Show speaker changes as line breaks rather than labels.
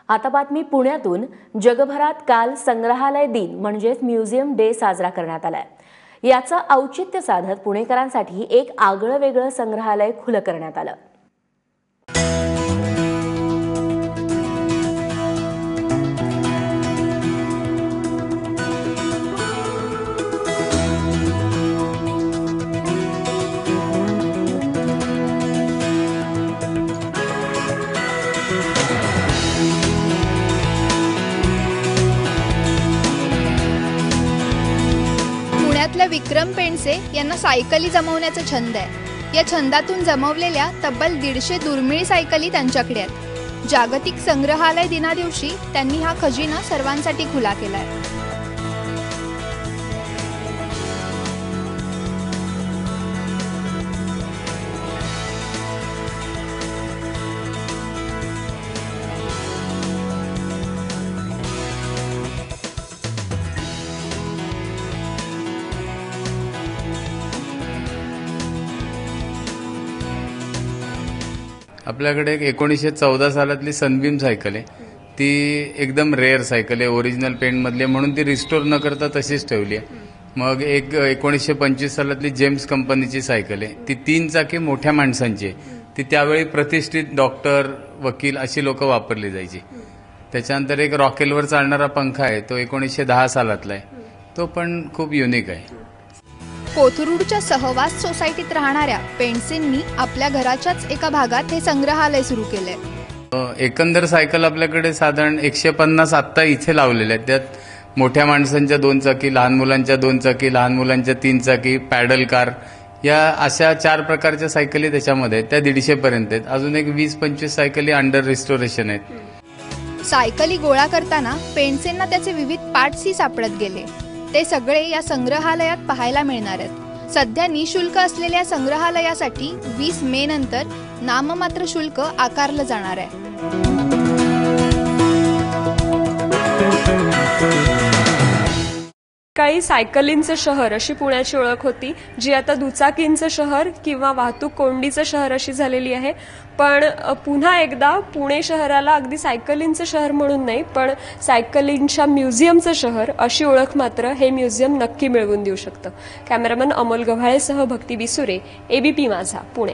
आता बातमी पुण्यातून। जगभरात काल संग्रहालय दिन म्हणजेच म्युझियम डे साजरा करण्यात आलाय। याचं औचित्य साधत पुणेकरांसाठी एक आगळं वेगळं संग्रहालय खुलं करण्यात आलं।
पुण्यातल्या विक्रम पेंडसे यांना सायकली जमवण्याचा छंद आहे। या छंदातून जमवलेल्या तब्बल 150 दुर्मिळ सायकली त्यांच्याकडे आहेत। जागतिक संग्रहालय दिनादिवशी त्यांनी हा खजिना सर्वांसाठी खुला केलाय।
आपल्याकडे 1914 सालातली सनबीम सायकल आहे। ती एकदम रेअर सायकल आहे, ओरिजिनल पेंट मधली, म्हणून ती रिस्टोर न करता तशीच ठेवली आहे। मग एक 1925 सालातली जेम्स कंपनीची सायकल आहे। ती 3 चाकी मोठ्या माणसांची आहे। ती त्यावेळी प्रतिष्ठित डॉक्टर, वकील अशी लोक वापरली जायची। त्याच्यानंतर एक रॉकेलवर चालणारा पंखा आहे, तो 1910 सालातला आहे। तो पण खूप युनिक आहे।
कोथरूडच्या सहवास सोसायटीत राहणाऱ्या पेंडसेंनी आपल्या घराच्याच एका भागात हे संग्रहालय सुरू केलंय।
एकंदर सायकल आपल्याकडे साधारण 150 आत्ता इथे लावलेल्या आहेत। त्यात मोठ्या माणसांच्या 2 चाकी, लहान मुलांच्या 2 चाकी, लहान मुलांच्या 3 चाकी, पॅडल कार, या अशा 4 प्रकारच्या सायकली त्याच्यामध्ये आहेत। त्या 150 पर्यंत आहेत। अजून एक 20-25 सायकली अंडर रिस्टोरेशन आहेत।
सायकली गोळा करताना पेंडसेंना त्याचे विविध पार्ट्सही सापडत गेले। ते सगळे या संग्रहालयात पाहायला मिळणार आहेत। सध्या निशुल्क असलेल्या संग्रहालयासाठी 20 मे नंतर नाममात्र शुल्क आकारलं जाणार आहे।
काही सायकलींचं शहर अशी पुण्याची ओळख होती, जी आता दुचाकींचं शहर किंवा वाहतूक कोंडीचं शहर अशी झालेली आहे। पण पुन्हा एकदा पुणे शहराला अगदी सायकलींचं शहर म्हणून नाही, पण सायकलींच्या म्युझियमचं शहर अशी ओळख मात्र हे म्युझियम नक्की मिळवून देऊ शकतं। कॅमेरामन अमोल गव्हाळेसह भक्ती बिसुरे, ABP माझा, पुणे।